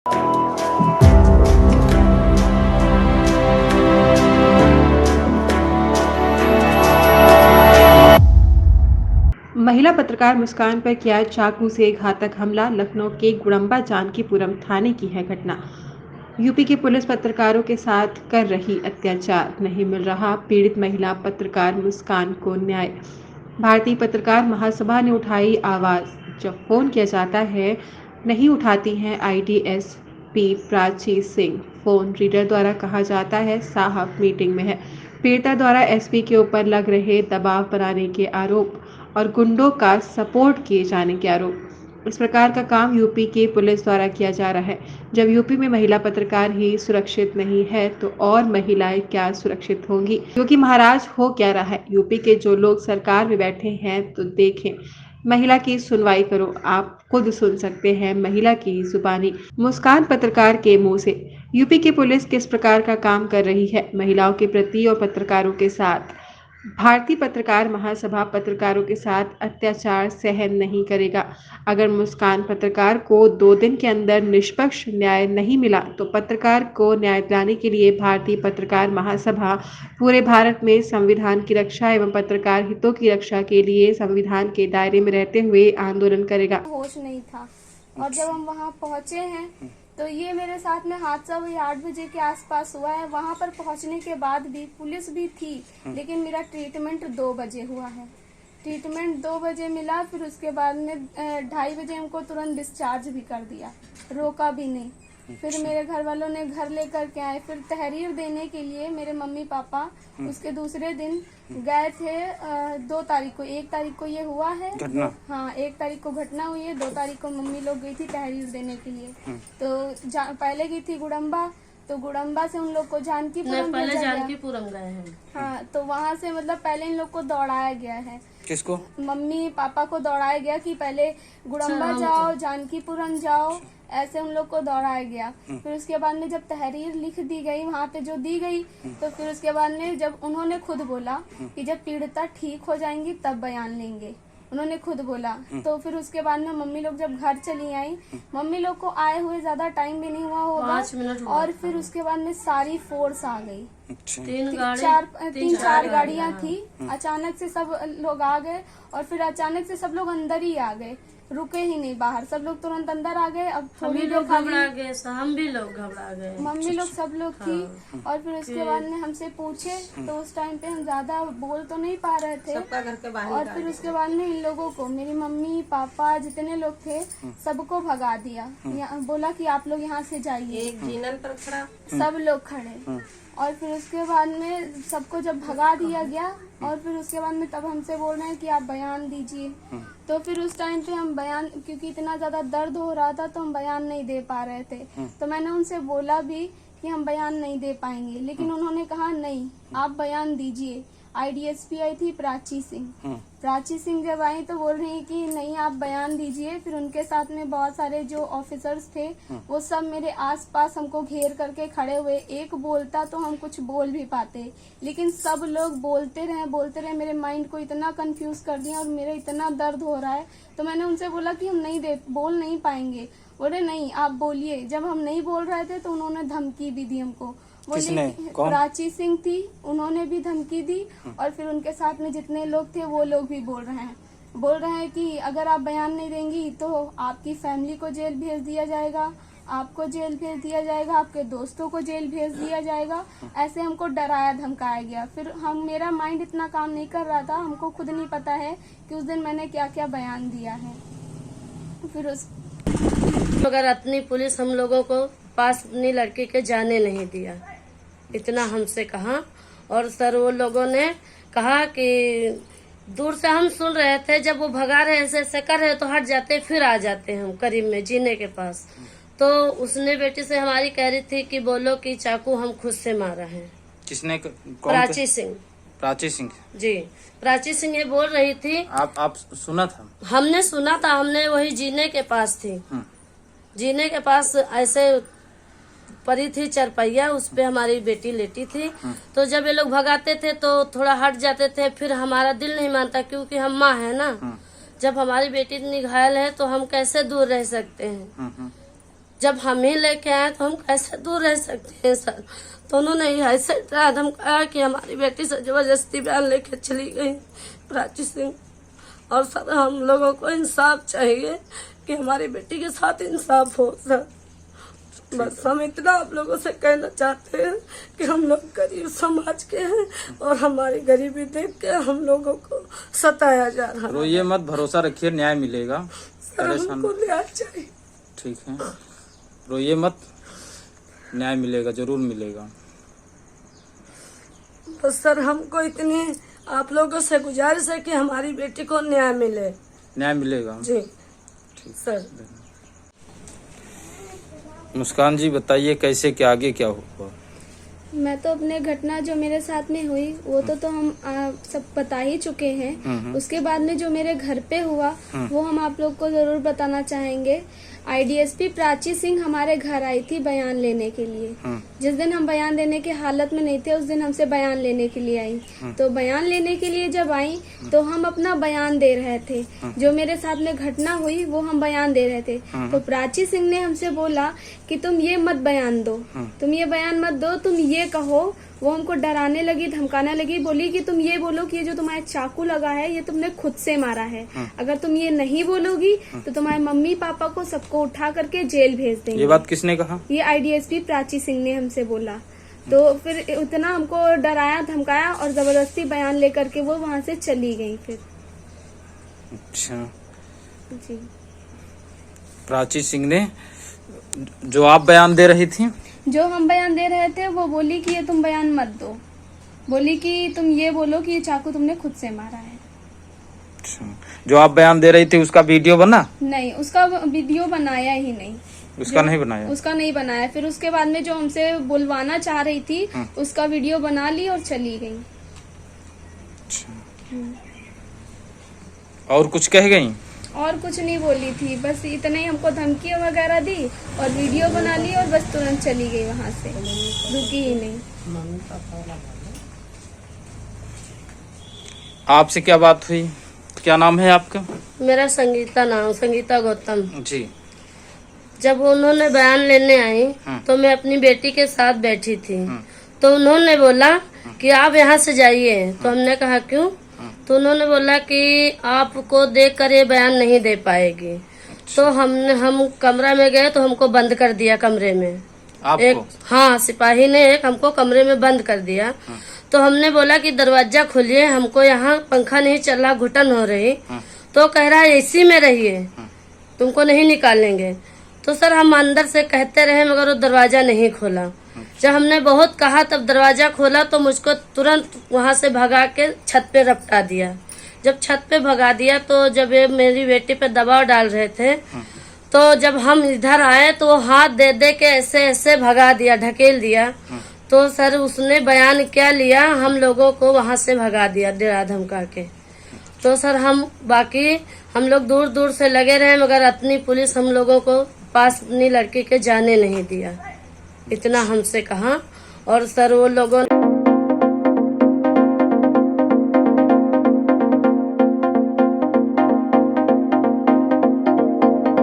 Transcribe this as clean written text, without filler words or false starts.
महिला पत्रकार मुस्कान पर किया चाकू से घातक हमला। लखनऊ के गुड़म्बा जानकीपुरम थाने की है घटना। यूपी की पुलिस पत्रकारों के साथ कर रही अत्याचार, नहीं मिल रहा पीड़ित महिला पत्रकार मुस्कान को न्याय। भारतीय पत्रकार महासभा ने उठाई आवाज। जब फोन किया जाता है नहीं उठाती हैं IDSP Prachi Singh. Phone reader द्वारा कहा जाता है साहब मीटिंग में है। पीड़िता द्वारा एसपी के ऊपर लग रहे दबाव बनाने के आरोप और गुंडों का सपोर्ट किए जाने के आरोप। इस प्रकार का काम यूपी की पुलिस द्वारा किया जा रहा है। जब यूपी में महिला पत्रकार ही सुरक्षित नहीं है तो और महिलाएं क्या सुरक्षित होंगी? क्योंकि महाराज हो क्या रहा है? यूपी के जो लोग सरकार में बैठे हैं तो देखें, महिला की सुनवाई करो। आप खुद सुन सकते हैं महिला की जुबानी। मुस्कान पत्रकार के मुंह से यूपी की पुलिस किस प्रकार का काम कर रही है महिलाओं के प्रति और पत्रकारों के साथ। भारतीय पत्रकार महासभा पत्रकारों के साथ अत्याचार सहन नहीं करेगा। अगर मुस्कान पत्रकार को 2 दिन के अंदर निष्पक्ष न्याय नहीं मिला तो पत्रकार को न्याय दिलाने के लिए भारतीय पत्रकार महासभा पूरे भारत में संविधान की रक्षा एवं पत्रकार हितों की रक्षा के लिए संविधान के दायरे में रहते हुए आंदोलन करेगा। होश नहीं था और जब हम वहाँ पहुँचे हैं तो ये मेरे साथ में हादसा वही 8 बजे के आसपास हुआ है। वहाँ पर पहुँचने के बाद भी पुलिस भी थी, लेकिन मेरा ट्रीटमेंट 2 बजे हुआ है। ट्रीटमेंट 2 बजे मिला, फिर उसके बाद में 2:30 बजे हमको तुरंत डिस्चार्ज भी कर दिया, रोका भी नहीं। फिर मेरे घर वालों ने घर लेकर के आए। फिर तहरीर देने के लिए मेरे मम्मी पापा उसके दूसरे दिन गए थे। 2 तारीख को, 1 तारीख को ये हुआ है घटना। हाँ, 1 तारीख को घटना हुई है, 2 तारीख को मम्मी लोग गई थी तहरीर देने के लिए। तो पहले गई थी गुड़म्बा, तो गुड़म्बा से उन लोग को जानकीपुरम गए हैं। हाँ, तो वहाँ से मतलब पहले इन लोग को दौड़ाया गया है। किसको? मम्मी पापा को दौड़ाया गया कि पहले गुड़म्बा जाओ, जानकीपुरम जाओ, ऐसे उन लोग को दौड़ाया गया। फिर उसके बाद में जब तहरीर लिख दी गई वहाँ पे जो दी गई, तो फिर उसके बाद में जब उन्होंने खुद बोला कि जब पीड़िता ठीक हो जाएंगी तब बयान लेंगे, उन्होंने खुद बोला। तो फिर उसके बाद में मम्मी लोग जब घर चली आई, मम्मी लोग को आए हुए ज्यादा टाइम भी नहीं हुआ होगा 5 मिनट और फिर उसके बाद में सारी फोर्स आ गई। 3-4 गाड़ियाँ थी। अचानक से सब लोग आ गए और फिर अचानक से सब लोग अंदर ही आ गए, रुके ही नहीं बाहर, सब लोग तुरंत अंदर आ गए। अब थोड़ी देर घबरा गए, हम भी लोग घबरा गए, मम्मी लोग सब लोग थी। और फिर उसके बाद में हमसे पूछे तो उस टाइम पे हम ज्यादा बोल तो नहीं पा रहे थे। और फिर उसके बाद में इन लोगों को, मेरी मम्मी पापा जितने लोग थे सबको भगा दिया। बोला कि आप लोग यहाँ से जाइए। एक जीनल पर खड़ा सब लोग खड़े। और फिर उसके बाद में सबको जब भगा दिया गया और फिर उसके बाद में तब हमसे बोल रहे हैं कि आप बयान दीजिए। तो फिर उस टाइम पे हम बयान, क्योंकि इतना ज्यादा दर्द हो रहा था तो हम बयान नहीं दे पा रहे थे। तो मैंने उनसे बोला भी कि हम बयान नहीं दे पाएंगे, लेकिन उन्होंने कहा नहीं आप बयान दीजिए। आईडीएसपी आई थी प्राची सिंह। प्राची सिंह जब आई तो बोल रही कि नहीं आप बयान दीजिए। फिर उनके साथ में बहुत सारे जो ऑफिसर्स थे वो सब मेरे आसपास हमको घेर करके खड़े हुए। एक बोलता तो हम कुछ बोल भी पाते, लेकिन सब लोग बोलते रहे। मेरे माइंड को इतना कंफ्यूज कर दिया और मेरा इतना दर्द हो रहा है। तो मैंने उनसे बोला कि हम बोल नहीं पाएंगे। बोले नहीं आप बोलिए। जब हम नहीं बोल रहे थे तो उन्होंने धमकी भी दी हमको। किसने? कौन? प्राची सिंह थी, उन्होंने भी धमकी दी। और फिर उनके साथ में जितने लोग थे वो लोग भी बोल रहे हैं कि अगर आप बयान नहीं देंगी तो आपकी फैमिली को जेल भेज दिया जाएगा, आपको जेल भेज दिया जाएगा, आपके दोस्तों को जेल भेज दिया जाएगा। ऐसे हमको डराया धमकाया गया। फिर मेरा माइंड इतना काम नहीं कर रहा था, हमको खुद नहीं पता है कि उस दिन मैंने क्या क्या बयान दिया है। फिर मगर अपनी पुलिस हम लोगों को पास अपनी लड़की के जाने नहीं दिया, इतना हमसे कहा। और सर वो लोगों ने कहा कि दूर से हम सुन रहे थे, जब वो भगा रहे ऐसे कर रहे तो हट जाते, फिर आ जाते हम करीब में जीने के पास। तो उसने बेटी से हमारी कह रही थी कि बोलो कि चाकू हम खुद से मारा है। किसने? प्राची सिंह। प्राची सिंह जी, प्राची सिंह ये बोल रही थी। आप सुना था? हमने सुना था, हमने वही जीने के पास थी। जीने के पास ऐसे परी थी चरपैया, उस पे हमारी बेटी लेटी थी। तो जब ये लोग भगाते थे तो थोड़ा हट जाते थे, फिर हमारा दिल नहीं मानता क्योंकि हम माँ है ना। जब हमारी बेटी इतनी घायल है तो हम कैसे दूर रह सकते हैं। जब हम ही लेके आए तो हम कैसे दूर रह सकते हैं सर। तो उन्होंने ऐसे डरा धमकाया कि हमारी बेटी से जबरदस्ती बयान लेके चली गई प्राची सिंह। और सर हम लोगों को इंसाफ चाहिए कि हमारी बेटी के साथ इंसाफ हो सर। बस हम इतना आप लोगों से कहना चाहते हैं कि हम लोग गरीब समाज के हैं और हमारी गरीबी देख के हम लोगों को सताया जा रहा है। रोइए मत, भरोसा रखिए, न्याय मिलेगा। सर हमको न्याय चाहिए। ठीक है, रोइए मत, न्याय मिलेगा, जरूर मिलेगा। बस सर हमको इतनी आप लोगों से गुजारिश है कि हमारी बेटी को न्याय मिले। न्याय मिलेगा जी ठीक सर। मुस्कान जी बताइए कैसे, क्या आगे क्या हुआ? मैं तो अपने घटना जो मेरे साथ में हुई वो तो हम सब बता ही चुके हैं। उसके बाद में जो मेरे घर पे हुआ वो हम आप लोग को जरूर बताना चाहेंगे। आईडीएसपी प्राची सिंह हमारे घर आई थी बयान लेने के लिए। जिस दिन हम बयान देने के हालत में नहीं थे उस दिन हमसे बयान लेने के लिए आई। तो बयान लेने के लिए जब आई तो हम अपना बयान दे रहे थे। जो मेरे साथ में घटना हुई वो हम बयान दे रहे थे। तो प्राची सिंह ने हमसे बोला कि तुम ये मत बयान दो, तुम ये बयान मत दो, तुम ये कहो। वो हमको डराने लगी, धमकाने लगी, बोली कि तुम ये बोलो कि ये जो तुम्हारे चाकू लगा है ये तुमने खुद से मारा है। अगर तुम ये नहीं बोलोगी तो तुम्हारे मम्मी पापा को सबको उठा करके जेल भेज देंगे। ये बात किसने कहा? ये आईडीएसपी प्राची सिंह ने हमसे बोला। तो फिर उतना हमको डराया धमकाया और जबरदस्ती बयान लेकर के वो वहाँ से चली गई। फिर अच्छा जी प्राची सिंह ने जो आप बयान दे रही थी, जो हम बयान दे रहे थे वो बोली कि ये तुम बयान मत दो, बोली कि तुम ये बोलो कि ये चाकू तुमने खुद से मारा है। अच्छा जो आप बयान दे रही थी उसका वीडियो बना? नहीं, उसका वीडियो बनाया ही नहीं। उसका नहीं बनाया? उसका नहीं बनाया। फिर उसके बाद में जो हमसे बुलवाना चाह रही थी उसका वीडियो बना ली और चली गई। अच्छा और कुछ कह गई? और कुछ नहीं बोली थी, बस इतना ही हमको धमकी वगैरह दी और वीडियो बना ली और बस तुरंत चली गई वहाँ से, रुकी ही नहीं। आपसे क्या बात हुई? क्या नाम है आपका? मेरा संगीता नाम, संगीता गौतम जी। जब उन्होंने बयान लेने आई तो मैं अपनी बेटी के साथ बैठी थी। तो उन्होंने बोला कि आप यहाँ से जाइए। तो हमने कहा क्यों? तो उन्होंने बोला कि आपको देखकर ये बयान नहीं दे पाएगी। तो हम कमरा में गए तो हमको बंद कर दिया कमरे में। आपको? एक हाँ, सिपाही ने एक हमको कमरे में बंद कर दिया। तो हमने बोला कि दरवाजा खोलिए, हमको यहाँ पंखा नहीं चल रहा, घुटन हो रही। तो कह रहा है इसी में रहिए, तुमको नहीं निकालेंगे। तो सर हम अंदर से कहते रहे मगर वो दरवाजा नहीं खोला। जब हमने बहुत कहा तब दरवाजा खोला तो मुझको तुरंत वहाँ से भगा के छत पे रपटा दिया। जब छत पे भगा दिया तो जब ये मेरी बेटी पे दबाव डाल रहे थे तो जब हम इधर आए तो वो हाथ दे दे के ऐसे ऐसे भगा दिया, ढकेल दिया। तो सर उसने बयान क्या लिया, हम लोगों को वहाँ से भगा दिया डरा धमका के। तो सर हम लोग दूर दूर से लगे रहे मगर अपनी पुलिस हम लोगों को पास अपनी लड़की के जाने नहीं दिया, इतना हमसे कहा। और सर वो लोगों